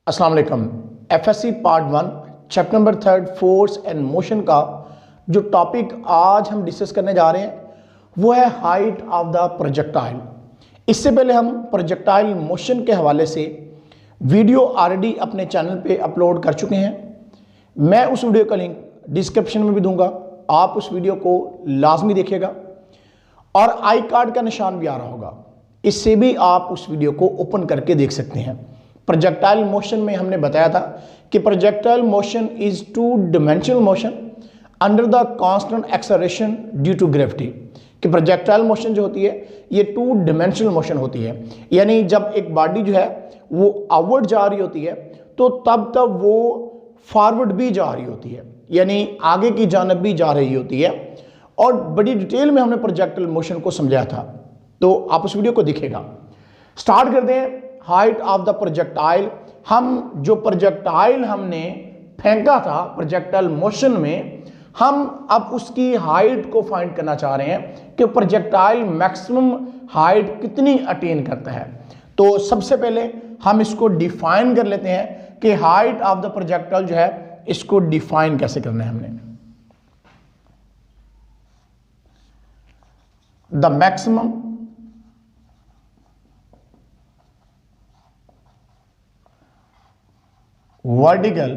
अस्सलाम वालेकुम। FSc part 1 chapter number 3 force and motion का जो टॉपिक आज हम डिस्कस करने जा रहे हैं वो है हाइट ऑफ द प्रोजेक्टाइल। इससे पहले हम प्रोजेक्टाइल मोशन के हवाले से वीडियो ऑलरेडी अपने चैनल पे अपलोड कर चुके हैं। मैं उस वीडियो का लिंक डिस्क्रिप्शन में भी दूंगा, आप उस वीडियो को लाजमी देखिएगा और आई कार्ड का निशान भी आ रहा होगा, इससे भी आप उस वीडियो को ओपन करके देख सकते हैं। प्रोजेक्टाइल मोशन में हमने बताया था कि projectile motion is two dimensional motion under the constant acceleration due to gravity. कि प्रोजेक्टाइल मोशन जो होती है ये टू डिमेंशनल मोशन होती है, यानी जब एक बॉडी जो है वो आउटवर्ड जा रही होती है तो तब वो फॉरवर्ड भी जा रही होती है, यानी आगे की जानब भी जा रही होती है। और बड़ी डिटेल में हमने प्रोजेक्टाइल मोशन को समझाया था, तो आप उस वीडियो को दिखेगा। स्टार्ट करते हैं हाइट ऑफ द प्रोजेक्टाइल। हम जो प्रोजेक्टाइल हमने फेंका था प्रोजेक्टाइल मोशन में, हम अब उसकी हाइट को फाइंड करना चाह रहे हैं कि प्रोजेक्टाइल मैक्सिमम हाइट कितनी अटेन करता है। तो सबसे पहले हम इसको डिफाइन कर लेते हैं कि हाइट ऑफ द प्रोजेक्टाइल जो है इसको डिफाइन कैसे करना है हमने। The maximum vertical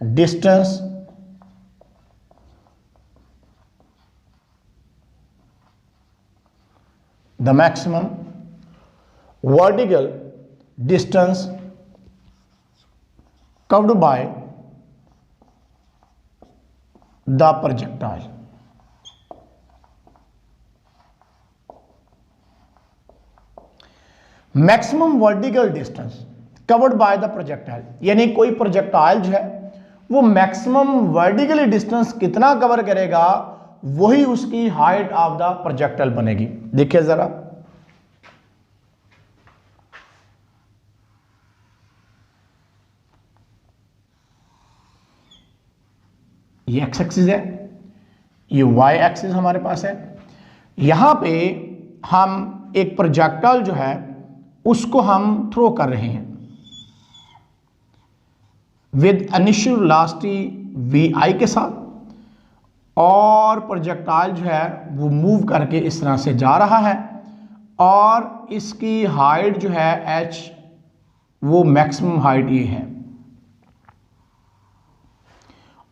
distance the maximum vertical distance covered by the projectile। Maximum vertical distance covered by the projectile, यानी कोई प्रोजेक्टाइल जो है वो मैक्सिमम वर्टिकल डिस्टेंस कितना कवर करेगा वही उसकी हाइट ऑफ द प्रोजेक्टाइल बनेगी। देखिए जरा, ये एक्स एक्सिस है, ये वाई एक्सिस हमारे पास है। यहां पे हम एक प्रोजेक्टाइल जो है उसको हम थ्रो कर रहे हैं विद इनिशियल वेलोसिटी वी आई के साथ, और प्रोजेक्टाइल जो है वो मूव करके इस तरह से जा रहा है और इसकी हाइट जो है एच, वो मैक्सिमम हाइट ये है।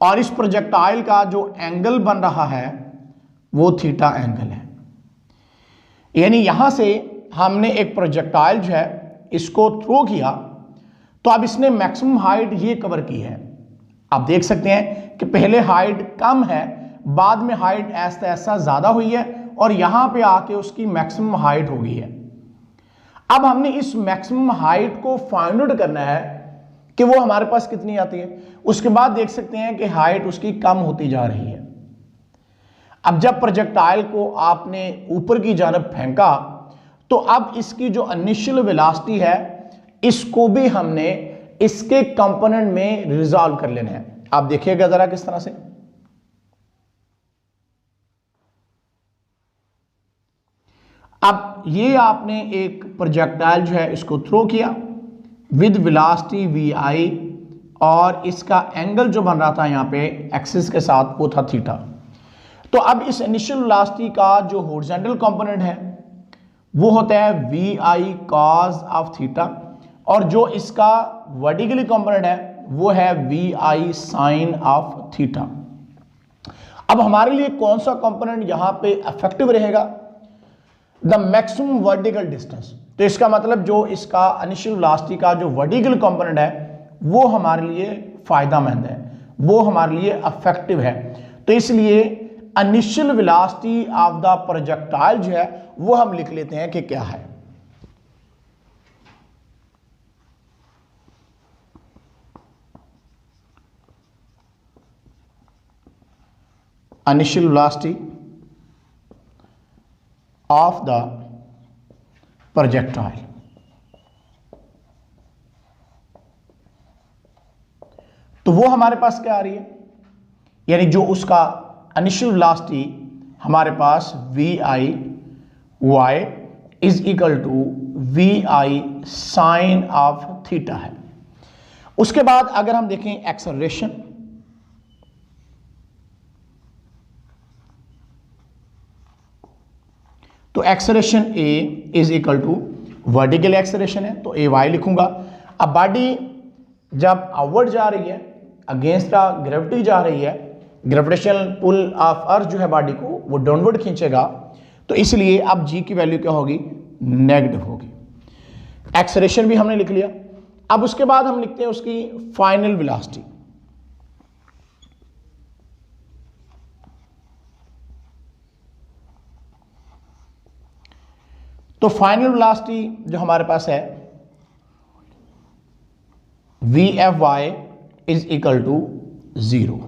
और इस प्रोजेक्टाइल का जो एंगल बन रहा है वो थीटा एंगल है, यानी यहां से हमने एक प्रोजेक्टाइल जो है इसको थ्रो किया तो अब इसने मैक्सिमम हाइट ये कवर की है। आप देख सकते हैं कि पहले हाइट कम है, बाद में हाइट ऐसा ऐसा ज्यादा हुई है और यहां पे आके उसकी मैक्सिमम हाइट हो गई है। अब हमने इस मैक्सिमम हाइट को फाइंड आउट करना है कि वो हमारे पास कितनी आती है। उसके बाद देख सकते हैं कि हाइट उसकी कम होती जा रही है। अब जब प्रोजेक्टाइल को आपने ऊपर की जानब फेंका तो अब इसकी जो इनिशियल वेलोसिटी है इसको भी हमने इसके कंपोनेंट में रिजॉल्व कर लेना है। आप देखिएगा जरा किस तरह से, अब ये आपने एक प्रोजेक्टाइल जो है इसको थ्रो किया विद वेलोसिटी वी आई और इसका एंगल जो बन रहा था यहां पे एक्सिस के साथ वो था थीटा। तो अब इस इनिशियल वेलोसिटी का जो हॉरिजॉन्टल कंपोनेंट है वो होता है V I cos of theta, और जो इसका वर्टिकली कंपोनेंट है वो है V I sine of theta. अब हमारे लिए कौन सा कंपोनेंट यहां पे इफेक्टिव रहेगा? The maximum vertical distance. तो इसका मतलब जो इसका इनिशियल वेलोसिटी का जो वर्टिकल कंपोनेंट है वो हमारे लिए फायदेमंद है, वो हमारे लिए इफेक्टिव है। तो इसलिए initial velocity of the projectile जो है वो हम लिख लेते हैं कि क्या है। Initial velocity of the projectile. तो वो हमारे पास क्या आ रही है, यानी जो उसका इनिशियल वेलोसिटी हमारे पास V I Y is equal to V I sine of theta है। उसके बाद अगर हम देखें एक्सेलरेशन, तो acceleration A is equal to vertical acceleration है तो ए वाई लिखूंगा। अब बॉडी जब आउटवर्ड जा रही है, अगेंस्ट ग्रेविटी जा रही है, ग्रेविटेशनल पुल ऑफ अर्थ जो है बॉडी को वो डाउनवर्ड खींचेगा, तो इसलिए अब जी की वैल्यू क्या होगी, नेगेटिव होगी। एक्सेलरेशन भी हमने लिख लिया। अब उसके बाद हम लिखते हैं उसकी फाइनल वेलोसिटी। तो फाइनल वेलोसिटी जो हमारे पास है V F Y is equal to 0।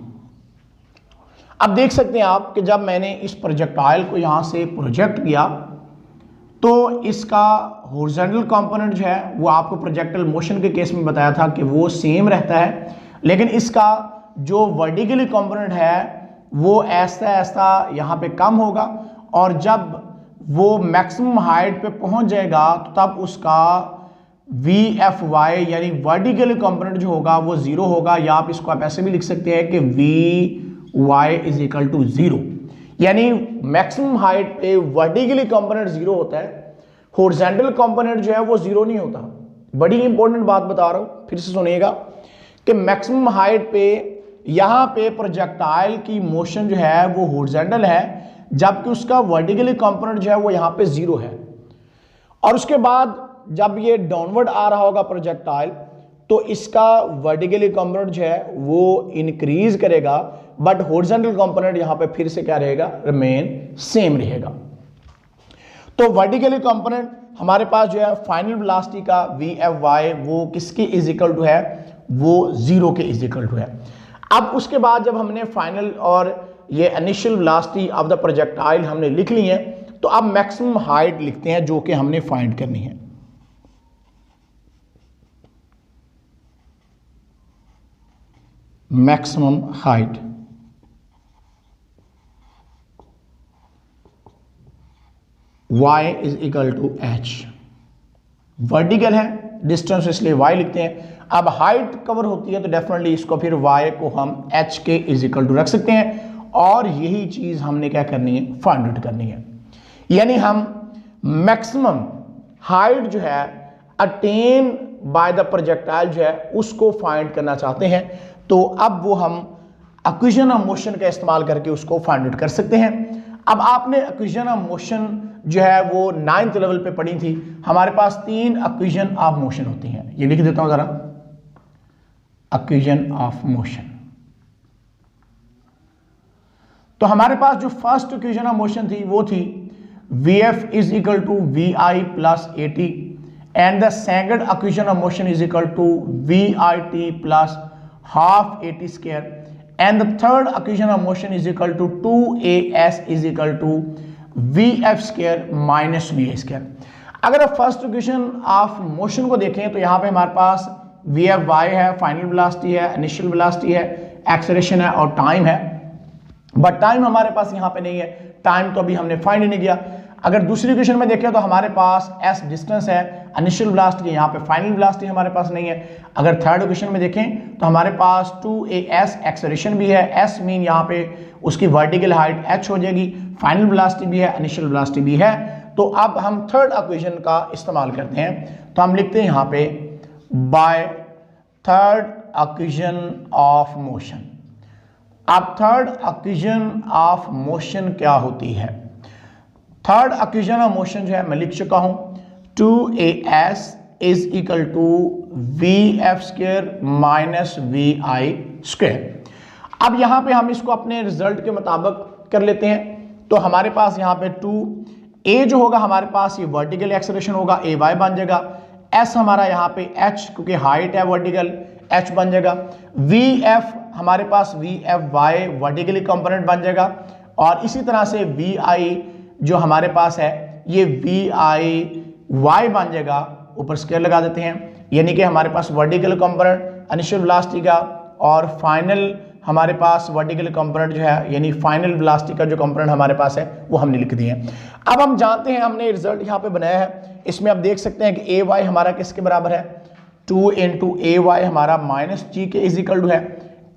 अब देख सकते हैं आप कि जब मैंने इस प्रोजेक्टाइल को यहां से प्रोजेक्ट किया तो इसका हॉरिजॉन्टल कंपोनेंट जो है वो आपको प्रोजेक्टाइल मोशन के केस में बताया था कि वो सेम रहता है, लेकिन इसका जो वर्टिकली कंपोनेंट है वो ऐसा ऐसा यहां पे कम होगा, और जब वो मैक्सिमम हाइट पे पहुंच जाएगा तो तब उसका वी एफ वाई यानी वर्टिकल कंपोनेंट जो होगा वो 0 होगा, या आप इसको आप ऐसे भी लिख सकते हैं कि V Y is equal to 0, यानी मैक्सिमम हाइट पे वर्टिकली कंपोनेंट 0 होता है, हॉरिजॉन्टल कंपोनेंट जो है वो 0 नहीं होता। बड़ी इंपॉर्टेंट बात बता रहा हूं, फिर से सुनिएगा कि मैक्सिमम हाइट पे यहां पे प्रोजेक्टाइल की मोशन जो है वो हॉरिजॉन्टल है, जबकि उसका वर्टिकली कंपोनेंट जो है वो यहां पे 0 है। और उसके बाद जब ये डाउनवर्ड आ रहा होगा प्रोजेक्टाइल तो इसका वर्टिकली कंपोनेंट जो है वो इंक्रीज करेगा, बट हॉरिजॉन्टल कंपोनेंट यहां पे फिर से क्या रहेगा, रिमेन सेम रहेगा। तो वर्टिकली कंपोनेंट हमारे पास जो है फाइनल वेलोसिटी का वी एफ वाई वो किसके इज इक्वल टू है, वो 0 के इज इक्वल टू है। अब उसके बाद जब हमने फाइनल और ये initial velocity of the projectile हमने लिख ली है, तो अब मैक्सिमम हाइट लिखते हैं जो कि हमने फाइंड करनी है। Maximum height y is equal to h, vertical है डिस्टेंस इसलिए y लिखते हैं। अब हाइट कवर होती है तो डेफिनेटली इसको फिर y को हम h के इज इक्वल टू रख सकते हैं, और यही चीज हमने क्या करनी है, फाइंड आउट करनी है। यानी हम मैक्सिमम हाइट जो है अटेन बाय द प्रोजेक्टाइल जो है उसको फाइंड करना चाहते हैं, तो अब वो हम इक्वेशन ऑफ मोशन का इस्तेमाल करके उसको फाइंड आउट कर सकते हैं। अब आपने इक्वेशन ऑफ मोशन जो है वो 9th लेवल पे पढ़ी थी। हमारे पास 3 इक्वेशन ऑफ मोशन होती हैं, ये लिख देता हूं जरा, इक्वेशन ऑफ मोशन। तो हमारे पास जो फर्स्ट इक्वेशन ऑफ मोशन थी वो थी V F is equal to V I plus A T, and the second equation of motion is equal to V I T plus half A T square, and the third equation of motion is equal to 2as is equal to vf square minus va square। अगर आप first equation of motion को देखें तो यहाँ पे हमारे पास vf y है, final velocity है, इनिशियल वेलोसिटी है, एक्सेलरेशन है और टाइम है, बट टाइम हमारे पास यहाँ पे नहीं है, टाइम तो अभी हमने फाइंड नहीं किया। अगर दूसरी इक्वेशन में देखें तो हमारे पास s डिस्टेंस है, इनिशियल वेलोसिटी, यहाँ पे फाइनल वेलोसिटी हमारे पास नहीं है। अगर थर्ड इक्वेशन में देखें तो हमारे पास 2as एक्सेलरेशन भी है, s मीन यहाँ पे उसकी वर्टिकल हाइट h हो जाएगी, फाइनल वेलोसिटी भी है, इनिशियल वेलोसिटी भी है। तो अब हम थर्ड इक्वेशन का इस्तेमाल करते हैं, तो हम लिखते हैं यहाँ पे by third equation of motion. अब थर्ड इक्वेशन ऑफ मोशन क्या होती है, थर्ड इक्वेशन ऑफ मोशन जो है मैं लिख चुका हूं 2as is equal to V F square minus V I square. अब यहां पे हम इसको अपने रिजल्ट के मुताबिक कर लेते हैं, तो हमारे पास यहां पे 2a जो होगा हमारे पास ये वर्टिकल एक्सेलरेशन होगा, ए वाई बन जाएगा, s हमारा यहाँ पे h क्योंकि हाइट है वर्टिकल h बन जाएगा, वी एफ हमारे पास V F Y vertically component बन जाएगा, और इसी तरह से वी आई जो हमारे पास है ये वी आई वाई बन जाएगा, ऊपर स्क्वायर लगा देते हैं, यानी कि हमारे पास वर्टिकल कंपोनेंट इनिशियल वेलोसिटी का और फाइनल हमारे पास वर्टिकल कंपोनेंट जो है यानी फाइनल वेलोसिटी का जो कंपोनेंट हमारे पास है वो हमने लिख दिए हैं। अब हम जानते हैं, हमने रिजल्ट यहाँ पे बनाया है, इसमें आप देख सकते हैं कि ay हमारा किसके बराबर है, 2 इंटू ay हमारा माइनस जी के इज इक्वल टू है,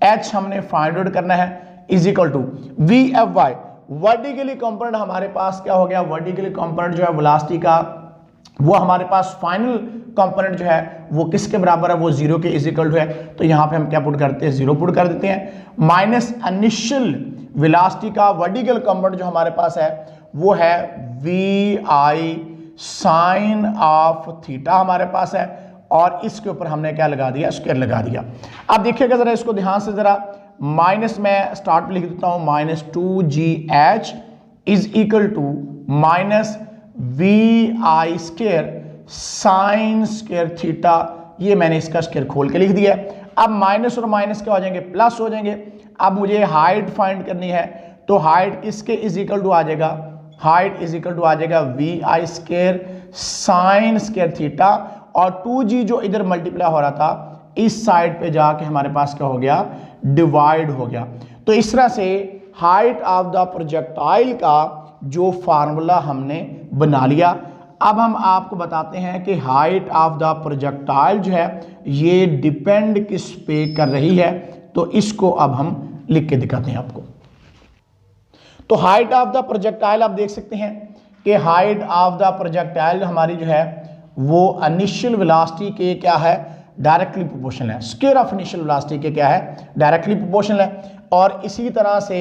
h हमने फाइंड आउट करना है is equal to vfy। Vertically component हमारे पास क्या हो गया, वर्टिकली कंपोनेंट जो है वेलोसिटी का वो हमारे पास फाइनल कंपोनेंट जो है वो किसके बराबर है, वो 0 के इज इक्वल टू है। तो यहाँ पे हम क्या पुट करते हैं, 0 पुट कर देते हैं, माइनस इनिशियल वेलोसिटी का वर्टिकल कंपोनेंट जो हमारे पास है वो है vi साइन ऑफ थीटा हमारे पास है, और इसके ऊपर हमने क्या लगा दिया, स्क्वायर लगा दिया। अब देखिएगा जरा इसको ध्यान से जरा, माइनस में स्टार्ट पे लिख देता हूं, minus 2gh is equal to minus vi square sine square theta, ये मैंने इसका स्क्वायर खोल के लिख दिया है। अब माइनस और माइनस क्या हो जाएंगे, प्लस हो जाएंगे। अब मुझे हाइट फाइंड करनी है, तो हाइट किसके इज इक्वल टू आ जाएगा, हाइट इज इक्वल टू आ जाएगा vi square sine square theta, और 2g जो इधर मल्टीप्लाई हो रहा था इस साइड पे जाके हमारे पास क्या हो गया, डिवाइड हो गया। तो इस तरह से हाइट ऑफ द प्रोजेक्टाइल का जो फार्मूला हमने बना लिया। अब हम आपको बताते हैं कि हाइट ऑफ द प्रोजेक्टाइल जो है ये डिपेंड किस पे कर रही है, तो इसको अब हम लिख के दिखाते हैं आपको। तो हाइट ऑफ द प्रोजेक्टाइल आप देख सकते हैं कि हाइट ऑफ द प्रोजेक्टाइल हमारी जो है वो इनिशियल वेलोसिटी के क्या है, डायरेक्टली प्रोपोर्शनल है, स्क्वायर ऑफ इनिशियल वेलोसिटी के क्या है, डायरेक्टली प्रोपोर्शनल है। और इसी तरह से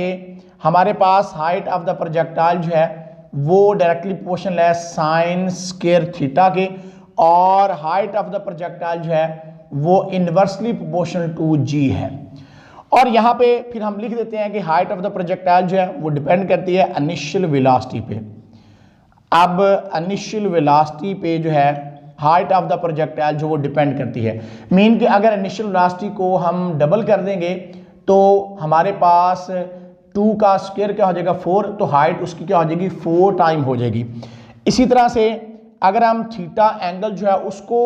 हमारे पास हाइट ऑफ द प्रोजेक्टाइल जो है वो डायरेक्टली प्रोपोर्शनल है साइन स्क्वायर थीटा के, और हाइट ऑफ द प्रोजेक्टाइल जो है वो इनवर्सली प्रोपोर्शनल टू g है। और यहाँ पे फिर हम लिख देते हैं कि हाइट ऑफ द प्रोजेक्टाइल जो है वो डिपेंड करती है इनिशियल वेलोसिटी पे। अब इनिशियल वेलोसिटी पे जो है हाइट ऑफ द प्रोजेक्टाइल जो वो डिपेंड करती है, मीन कि अगर इनिशियल वेलोसिटी को हम डबल कर देंगे तो हमारे पास 2 का स्क्वायर क्या हो जाएगा, 4, तो हाइट उसकी क्या हो जाएगी, 4 टाइम हो जाएगी। इसी तरह से अगर हम थीटा एंगल जो है उसको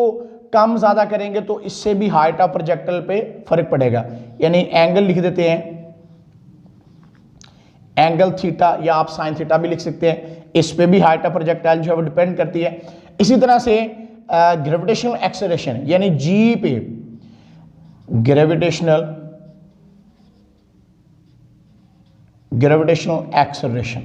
कम ज़्यादा करेंगे तो इससे भी हाइट ऑफ प्रोजेक्टाइल पे फर्क पड़ेगा, यानी एंगल लिख देते हैं, एंगल थीटा, या आप साइन थीटा भी लिख सकते हैं, इस पे भी हाइट ऑफ प्रोजेक्टाइल जो है वो डिपेंड करती है। इसी तरह से ग्रेविटेशनल एक्सेलरेशन यानी जी पे, ग्रेविटेशनल एक्सेलरेशन,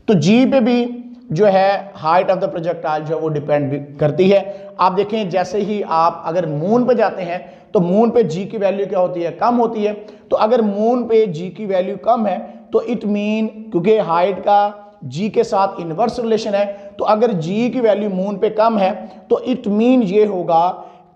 तो जी पे भी जो है हाइट ऑफ द प्रोजेक्टाइल जो है वो डिपेंड करती है। आप देखें जैसे ही आप अगर मून पे जाते हैं तो मून पे जी की वैल्यू क्या होती है, कम होती है। तो अगर मून पे जी की वैल्यू कम है तो इट मीन, क्योंकि हाइट का जी के साथ इनवर्स रिलेशन है, तो अगर जी की वैल्यू मून पे कम है तो इट मीन ये होगा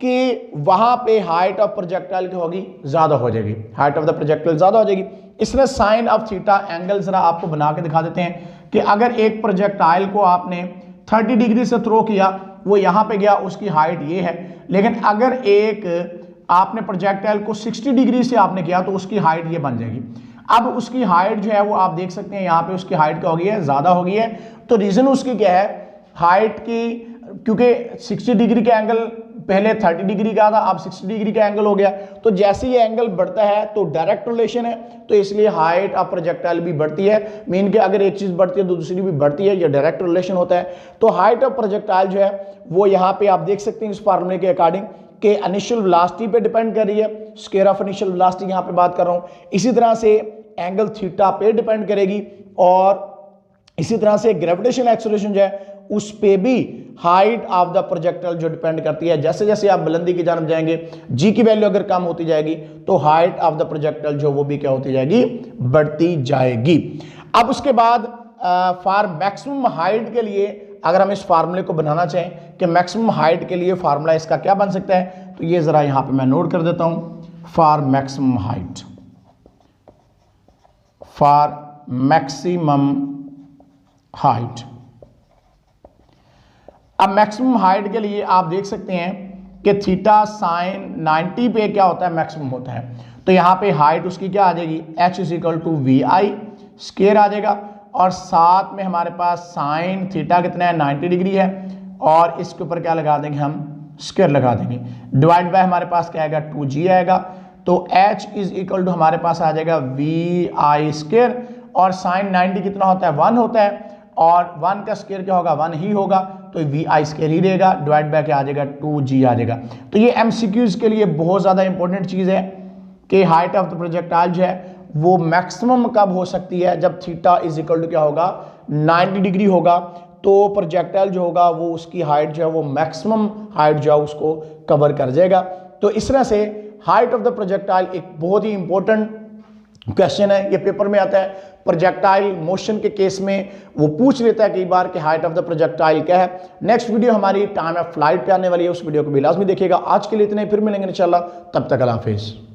कि वहां पे हाइट ऑफ प्रोजेक्टाइल क्या होगी, ज्यादा हो जाएगी, हाइट ऑफ द प्रोजेक्टाइल ज्यादा हो जाएगी। इसलिए साइन ऑफ थीटा एंगल जरा आपको बना के दिखा देते हैं कि अगर एक प्रोजेक्टाइल को आपने 30 डिग्री से थ्रो किया, वो यहां पे गया, उसकी हाइट ये है, लेकिन अगर एक आपने प्रोजेक्टाइल को 60 डिग्री से आपने किया तो उसकी हाइट ये बन जाएगी। अब उसकी हाइट जो है वो आप देख सकते हैं यहाँ पे उसकी हाइट क्या हो गई है, ज्यादा हो गई है। तो रीजन उसकी क्या है, हाइट की, क्योंकि 60 डिग्री का एंगल पहले 30 डिग्री का था, अब 60 डिग्री का एंगल हो गया। तो जैसे ये एंगल बढ़ता है तो डायरेक्ट रिलेशन है, तो इसलिए हाइट ऑफ प्रोजेक्टाइल भी बढ़ती है। मीन कि अगर एक चीज बढ़ती है तो दूसरी भी बढ़ती है, ये डायरेक्ट रिलेशन होता है। तो हाइट ऑफ प्रोजेक्टाइल जो है वो यहाँ पे आप देख सकते हैं इस फार्मूले के अकॉर्डिंग कि इनिशियल वेलोसिटी पे डिपेंड कर रही है, स्क्वायर ऑफ इनिशियल वेलोसिटी यहाँ पे बात कर रहा हूँ। इसी तरह से एंगल थीटा पे डिपेंड करेगी, और इसी तरह से ग्रेविटेशनल एक्सेलरेशन जो है उस पे भी हाइट ऑफ द प्रोजेक्टाइल जो डिपेंड करती है। जैसे जैसे आप बुलंदी की जानब जाएंगे, जी की वैल्यू अगर कम होती जाएगी तो हाइट ऑफ द प्रोजेक्टाइल जो वो भी क्या होती जाएगी, बढ़ती जाएगी। अब उसके बाद फॉर मैक्सिमम हाइट के लिए अगर हम इस फार्मूले को बनाना चाहें कि मैक्सिमम हाइट के लिए फार्मूला इसका क्या बन सकता है, तो ये जरा यहां पे मैं नोट कर देता हूं, for maximum height, for maximum height. अब मैक्सिमम हाइट के लिए आप देख सकते हैं कि थीटा साइन 90 पे क्या होता है, मैक्सिमम होता है। तो यहाँ पे हाइट उसकी क्या आ जाएगी, h is equal to V I square आ जाएगा, और साथ में हमारे पास साइन थीटा कितना है, 90 डिग्री है, और इसके ऊपर क्या लगा देंगे हम, स्क्वायर लगा देंगे, डिवाइड बाय हमारे पास क्या आएगा, 2g आएगा। तो h इज इक्वल टू हमारे पास आ जाएगा वी आई स्क्वायर, और साइन 90 कितना होता है 1 होता है, और 1 का स्क्वायर क्या होगा 1 ही होगा, तो वी आई स्क्वायर ही रहेगा, डिवाइड बाय क्या आ जाएगा 2g आ जाएगा। तो ये एमसीक्यूज के लिए बहुत ज़्यादा इंपॉर्टेंट चीज़ है कि हाइट ऑफ द प्रोजेक्टाइल जो है वो मैक्सिमम कब हो सकती है, जब थीटा इज इक्वल टू क्या होगा 90 डिग्री होगा, तो प्रोजेक्टाइल जो होगा वो उसकी हाइट जो है वो मैक्सिमम हाइट जो है उसको कवर कर जाएगा। तो इस तरह से हाइट ऑफ द प्रोजेक्टाइल एक बहुत ही इंपॉर्टेंट क्वेश्चन है, ये पेपर में आता है। प्रोजेक्टाइल मोशन के केस में वो पूछ लेता है कई बार कि हाइट ऑफ द प्रोजेक्टाइल क्या है। नेक्स्ट वीडियो हमारी टाइम ऑफ फ्लाइट पे आने वाली है, उस वीडियो को भी लाजमी देखिएगा। आज के लिए इतने, फिर मिलेंगे इंशाल्लाह, तब तक अल्लाह हाफिज़।